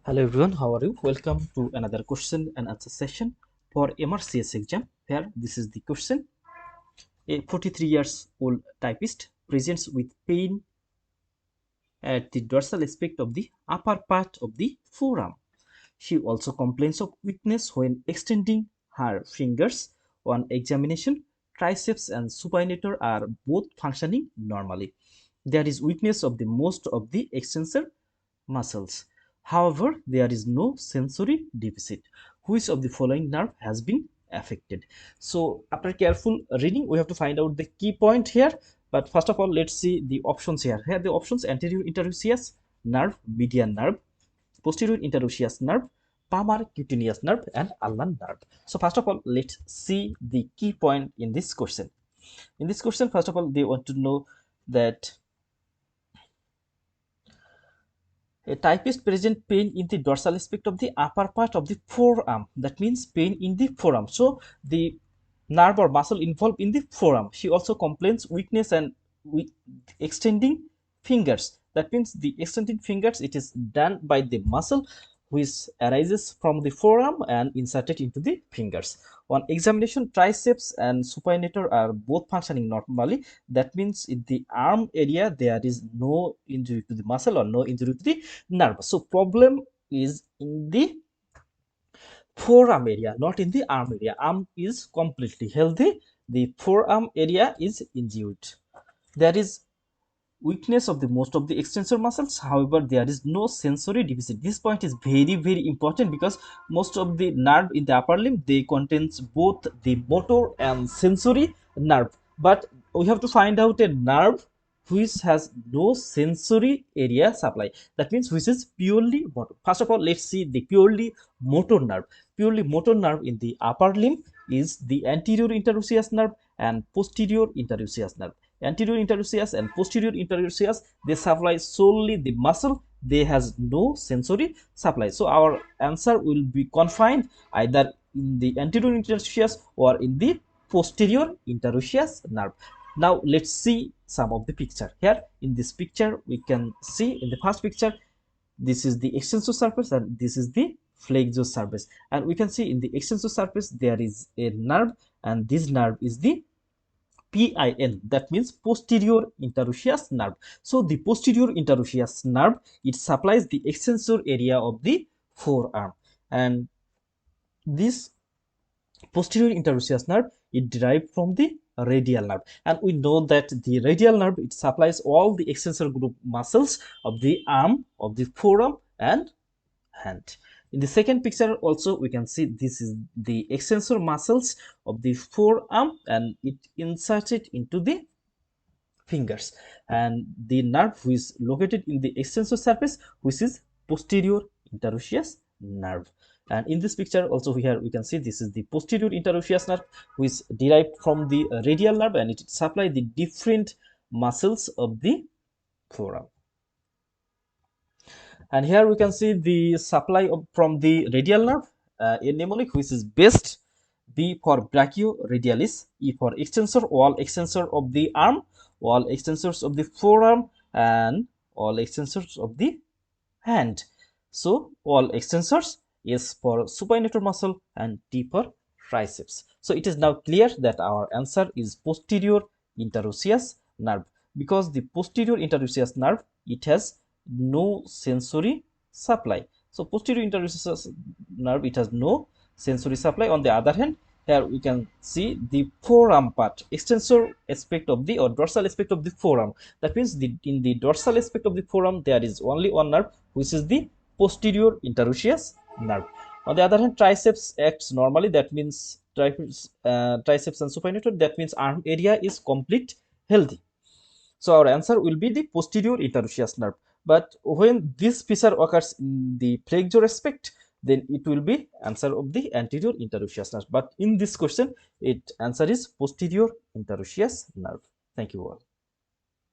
Hello everyone, how are you? Welcome to another question and answer session for MRCS exam. Here, this is the question. A 43 years old typist presents with pain at the dorsal aspect of the upper part of the forearm. She also complains of weakness when extending her fingers. On examination, triceps and supinator are both functioning normally. There is weakness of the most of the extensor muscles. However, there is no sensory deficit. Which of the following nerve has been affected? So, after careful reading, we have to find out the key point here. But first of all, let's see the options here. Here, the options: anterior interosseous nerve, median nerve, posterior interosseous nerve, palmar cutaneous nerve, and ulnar nerve. So, first of all, let's see the key point in this question. In this question, first of all, they want to know that a typist present pain in the dorsal aspect of the upper part of the forearm. That means pain in the forearm. So the nerve or muscle involved in the forearm. She also complains weakness and extending fingers. That means the extending fingers, it is done by the muscle which arises from the forearm and inserted into the fingers. On examination, triceps and supinator are both functioning normally. That means in the arm area there is no injury to the muscle or no injury to the nerve. So problem is in the forearm area, not in the arm area. Arm is completely healthy. The forearm area is injured. There is weakness of the most of the extensor muscles. However, there is no sensory deficit. This point is very important because most of the nerve in the upper limb, they contains both the motor and sensory nerve, but we have to find out a nerve which has no sensory area supply. That means which is purely motor. First of all, let's see the purely motor nerve. Purely motor nerve in the upper limb is the anterior interosseous nerve and posterior interosseous nerve. Anterior interosseous and posterior interosseous, they supply solely the muscle. They has no sensory supply. So our answer will be confined either in the anterior interosseous or in the posterior interosseous nerve. Now let's see some of the picture. Here in this picture we can see, in the first picture, this is the extensor surface and this is the flexor surface, and we can see in the extensor surface there is a nerve, and this nerve is the PIN, that means posterior interosseous nerve. So the posterior interosseous nerve, it supplies the extensor area of the forearm, and this posterior interosseous nerve, it derived from the radial nerve, and we know that the radial nerve, it supplies all the extensor group muscles of the arm, of the forearm and hand. In the second picture also we can see this is the extensor muscles of the forearm, and it inserted into the fingers, and the nerve which is located in the extensor surface, which is posterior interosseous nerve. And in this picture also here we can see this is the posterior interosseous nerve, which derived from the radial nerve, and it supply the different muscles of the forearm. And here we can see the supply from the radial nerve, a mnemonic which is best: B for brachioradialis, E for extensor, all extensor of the arm, all extensors of the forearm, and all extensors of the hand. So all extensors, S for supinator muscle, and T for triceps. So it is now clear that our answer is posterior interosseous nerve, because the posterior interosseous nerve, it has no sensory supply. So posterior interosseous nerve, it has no sensory supply. On the other hand, here we can see the forearm part, extensor aspect of the, or dorsal aspect of the forearm. That means in the dorsal aspect of the forearm there is only one nerve, which is the posterior interosseous nerve. On the other hand, triceps acts normally. That means triceps and supinator, that means arm area is complete healthy. So our answer will be the posterior interosseous nerve. But when this feature occurs in the flexor aspect, then it will be answer of the anterior interosseous nerve. But in this question, it answer is posterior interosseous nerve. Thank you all.